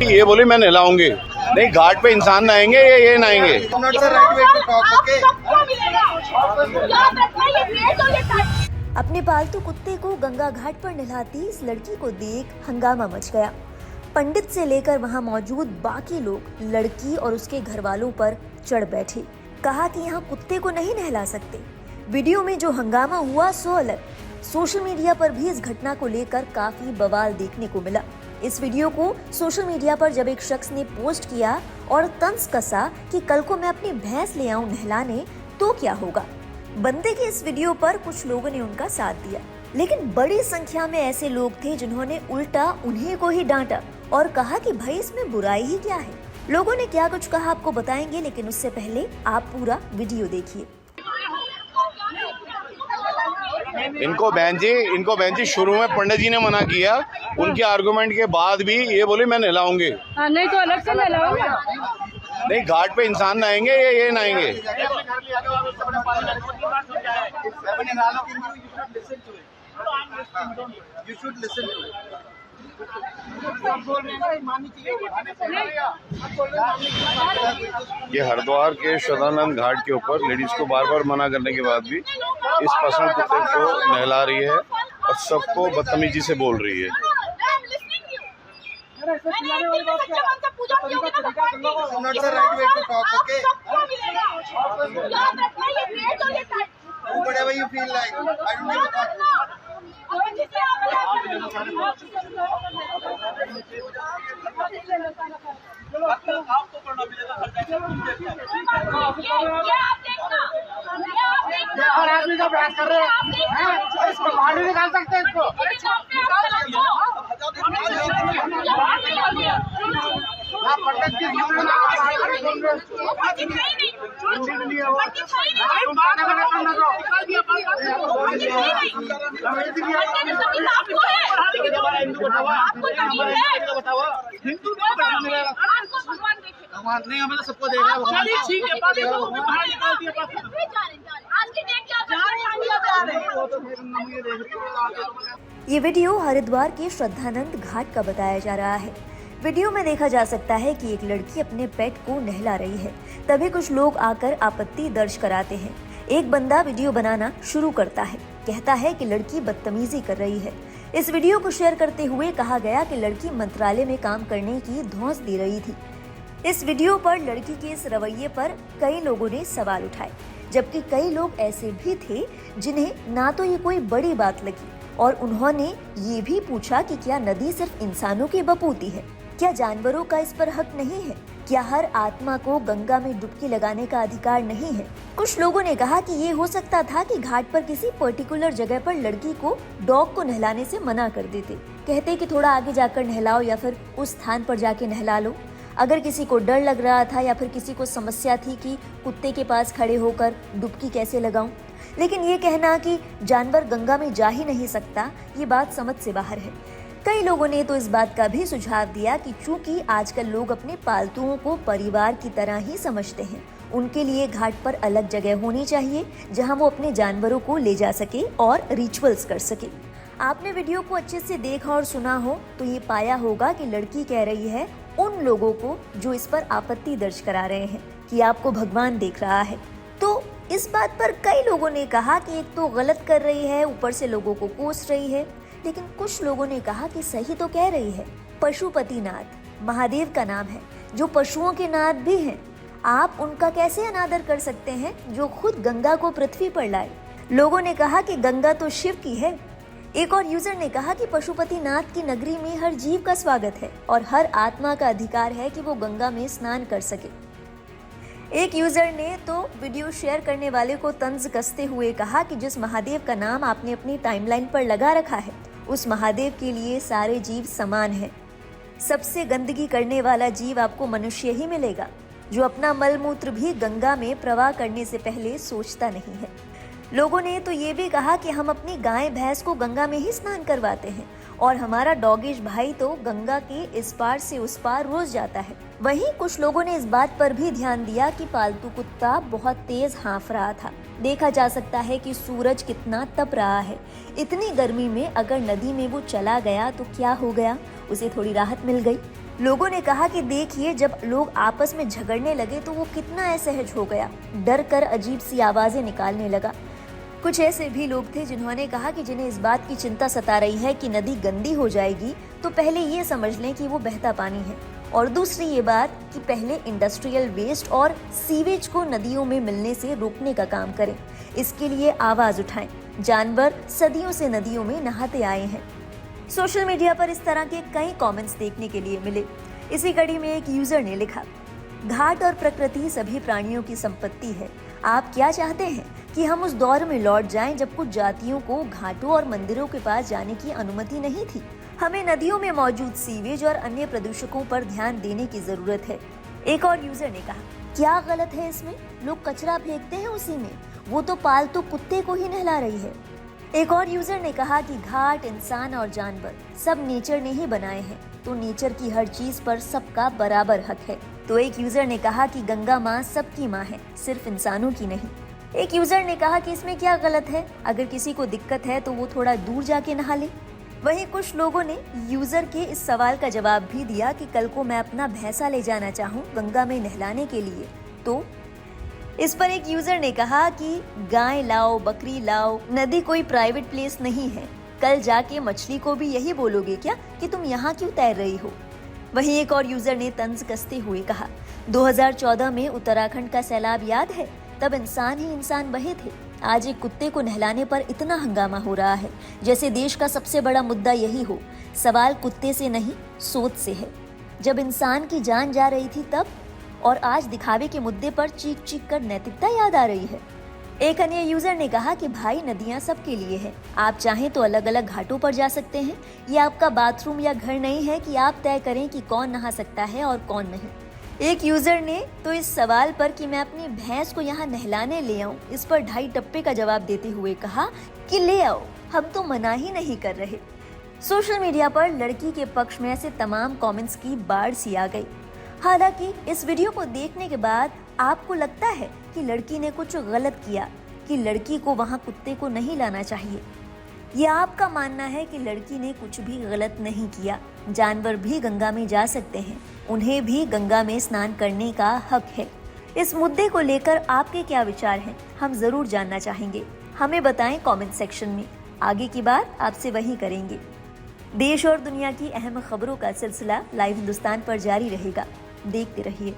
ये बोली मैं नहलाऊंगी। नहीं, घाट पे इंसान नहाएंगे या ये नहाएंगे? अपने पालतू कुत्ते को गंगा घाट पर नहलाती इस लड़की को देख हंगामा मच गया। पंडित से लेकर वहां मौजूद बाकी लोग लड़की और उसके घर वालों पर चढ़ बैठे। कहा कि यहाँ कुत्ते को नहीं नहला सकते। वीडियो में जो हंगामा हुआ सो अलग। सोशल मीडिया पर भी इस घटना को लेकर काफी बवाल देखने को मिला। इस वीडियो को सोशल मीडिया पर जब एक शख्स ने पोस्ट किया और तंज कसा कि कल को मैं अपनी भैंस ले आऊं नहलाने तो क्या होगा। बंदे के इस वीडियो पर कुछ लोगों ने उनका साथ दिया, लेकिन बड़ी संख्या में ऐसे लोग थे जिन्होंने उल्टा उन्हीं को ही डांटा और कहा कि भाई इसमें बुराई ही क्या है। लोगों ने क्या कुछ कहा आपको बताएंगे, लेकिन उससे पहले आप पूरा वीडियो देखिए। इनको बहन जी शुरू में पंडित जी ने मना किया, उनके आर्गुमेंट के बाद भी ये बोली मैं नहलाऊंगी। नहीं तो अलग से नहलाऊंगा। नहीं, घाट पे इंसान नहाएंगे या ये नहाएंगे? ये हरिद्वार के सदानंद घाट के ऊपर लेडीज को बार बार मना करने के बाद भी इस पसंद कुत्ते को नहला रही है और सबको बदतमीजी से बोल रही है। और आदमी का बहस कर रहे हैं, इसको बाहर नहीं निकाल सकते इसको। पंडित जी नहीं, हमें तो सबको देखा। ये वीडियो हरिद्वार के श्रद्धानंद घाट का बताया जा रहा है। वीडियो में देखा जा सकता है कि एक लड़की अपने पेट को नहला रही है। तभी कुछ लोग आकर आपत्ति दर्ज कराते हैं। एक बंदा वीडियो बनाना शुरू करता है, कहता है कि लड़की बदतमीजी कर रही है। इस वीडियो को शेयर करते हुए कहा गया कि लड़की मंत्रालय में काम करने की धौंस दे रही थी। इस वीडियो पर लड़की के इस रवैये पर कई लोगों ने सवाल उठाए, जबकि कई लोग ऐसे भी थे जिन्हें ना तो ये कोई बड़ी बात लगी और उन्होंने ये भी पूछा कि क्या नदी सिर्फ इंसानों की बपूती है? क्या जानवरों का इस पर हक नहीं है? क्या हर आत्मा को गंगा में डुबकी लगाने का अधिकार नहीं है? कुछ लोगों ने कहा कि ये हो सकता था कि घाट पर किसी पर्टिकुलर जगह पर लड़की को डॉग को नहलाने से मना कर देते, कहते कि थोड़ा आगे जाकर नहलाओ या फिर उस स्थान पर जाके नहला लो। अगर किसी को डर लग रहा था या फिर किसी को समस्या थी कि कुत्ते के पास खड़े होकर डुबकी कैसे लगाऊं, लेकिन ये कहना कि जानवर गंगा में जा ही नहीं सकता, ये बात समझ से बाहर है। कई लोगों ने तो इस बात का भी सुझाव दिया कि चूंकि आजकल लोग अपने पालतुओं को परिवार की तरह ही समझते हैं, उनके लिए घाट पर अलग जगह होनी चाहिए जहां वो अपने जानवरों को ले जा सके और रिचुअल्स कर सके। आपने वीडियो को अच्छे से देखा और सुना हो तो ये पाया होगा कि लड़की कह रही है उन लोगों को जो इस पर आपत्ति दर्ज करा रहे हैं कि आपको भगवान देख रहा है। तो इस बात पर कई लोगों ने कहा कि एक तो गलत कर रही है, ऊपर से लोगों को कोस रही है, लेकिन कुछ लोगों ने कहा कि सही तो कह रही है। पशुपतिनाथ महादेव का नाम है, जो पशुओं के नाथ भी हैं। आप उनका कैसे अनादर कर सकते हैं जो खुद गंगा को पृथ्वी पर लाए? लोगों ने कहा कि गंगा तो शिव की है। एक और यूजर ने कहा कि पशुपतिनाथ की नगरी में हर जीव का स्वागत है और हर आत्मा का अधिकार है कि वो गंगा में स्नान कर सके। एक यूजर ने तो वीडियो शेयर करने वाले को तंज कसते हुए कहा कि जिस महादेव का नाम आपने अपनी टाइमलाइन पर लगा रखा है, उस महादेव के लिए सारे जीव समान हैं। सबसे गंदगी करने वाला जीव आपको मनुष्य ही मिलेगा, जो अपना मलमूत्र भी गंगा में प्रवाह करने से पहले सोचता नहीं है। लोगों ने तो ये भी कहा कि हम अपनी गाय भैंस को गंगा में ही स्नान करवाते हैं और हमारा डॉगिश भाई तो गंगा के इस पार से उस पार रोज जाता है। वहीं कुछ लोगों ने इस बात पर भी ध्यान दिया कि पालतू कुत्ता बहुत तेज हाँफ रहा था। देखा जा सकता है कि सूरज कितना तप रहा है। इतनी गर्मी में अगर नदी में वो चला गया तो क्या हो गया, उसे थोड़ी राहत मिल गई। लोगों ने कहा कि देखिए, जब लोग आपस में झगड़ने लगे तो वो कितना असहज हो गया, डर कर अजीब सी आवाजें निकालने लगा। कुछ ऐसे भी लोग थे जिन्होंने कहा कि जिन्हें इस बात की चिंता सता रही है कि नदी गंदी हो जाएगी तो पहले ये समझ लें कि वो बहता पानी है, और दूसरी ये बात कि पहले इंडस्ट्रियल वेस्ट और सीवेज को नदियों में मिलने से रोकने का काम करें। इसके लिए आवाज उठाएं। जानवर सदियों से नदियों में नहाते आए हैं। सोशल मीडिया पर इस तरह के कई कमेंट्स देखने के लिए मिले। इसी कड़ी में एक यूजर ने लिखा, घाट और प्रकृति सभी प्राणियों की संपत्ति है। आप क्या चाहते हैं कि हम उस दौर में लौट जाएं जब कुछ जातियों को घाटों और मंदिरों के पास जाने की अनुमति नहीं थी? हमें नदियों में मौजूद सीवेज और अन्य प्रदूषकों पर ध्यान देने की जरूरत है। एक और यूजर ने कहा, क्या गलत है इसमें? लोग कचरा फेंकते हैं उसी में, वो तो पालतू कुत्ते को ही नहला रही है। एक और यूजर ने कहा कि घाट, इंसान और जानवर सब नेचर ने ही बनाए हैं, तो नेचर की हर चीज पर सबका बराबर हक है। तो एक यूजर ने कहा कि गंगा माँ सबकी माँ है, सिर्फ इंसानों की नहीं। एक यूजर ने कहा कि इसमें क्या गलत है, अगर किसी को दिक्कत है तो वो थोड़ा दूर जाके नहा ले। वहीं कुछ लोगों ने यूजर के इस सवाल का जवाब भी दिया कि कल को मैं अपना भैंसा ले जाना चाहूँ गंगा में नहलाने के लिए तो। इस पर एक यूजर ने कहा कि गाय लाओ, बकरी लाओ, नदी कोई प्राइवेट प्लेस नहीं है। कल जाके मछली को भी यही बोलोगे क्या कि तुम यहाँ क्यों तैर रही हो? वहीं एक और यूजर ने तंज कसते हुए कहा, 2014 में उत्तराखंड का सैलाब याद है? तब इंसान ही इंसान बहे थे। आज एक कुत्ते को नहलाने पर इतना हंगामा हो रहा है जैसे देश का सबसे बड़ा मुद्दा यही हो। सवाल कुत्ते से नहीं, सोच से है। जब इंसान की जान जा रही थी तब, और आज दिखावे के मुद्दे पर चीख चीख कर नैतिकता याद आ रही है। एक अन्य यूजर ने कहा कि भाई, नदियां सबके लिए है। आप चाहें तो अलग अलग घाटों पर जा सकते हैं। ये आपका बाथरूम या घर नहीं है कि आप तय करें कि कौन नहा सकता है और कौन नहीं। एक यूजर ने तो इस सवाल पर कि मैं अपनी भैंस को यहाँ नहलाने ले आऊं, इस पर 2.5 टप्पे का जवाब देते हुए कहा कि ले आओ, हम तो मना ही नहीं कर रहे। सोशल मीडिया पर लड़की के पक्ष में ऐसे तमाम कमेंट्स की बाढ़ सी आ गई। हालांकि इस वीडियो को देखने के बाद आपको लगता है कि लड़की ने कुछ गलत किया, कि लड़की को वहां कुत्ते को नहीं लाना चाहिए? यह आपका मानना है कि लड़की ने कुछ भी गलत नहीं किया? जानवर भी गंगा में जा सकते हैं, उन्हें भी गंगा में स्नान करने का हक है। इस मुद्दे को लेकर आपके क्या विचार हैं? हम जरूर जानना चाहेंगे। हमें बताएं कमेंट सेक्शन में। आगे की बात आपसे वहीं करेंगे। देश और दुनिया की अहम खबरों का सिलसिला लाइव हिंदुस्तान पर जारी रहेगा। देखते रहिए।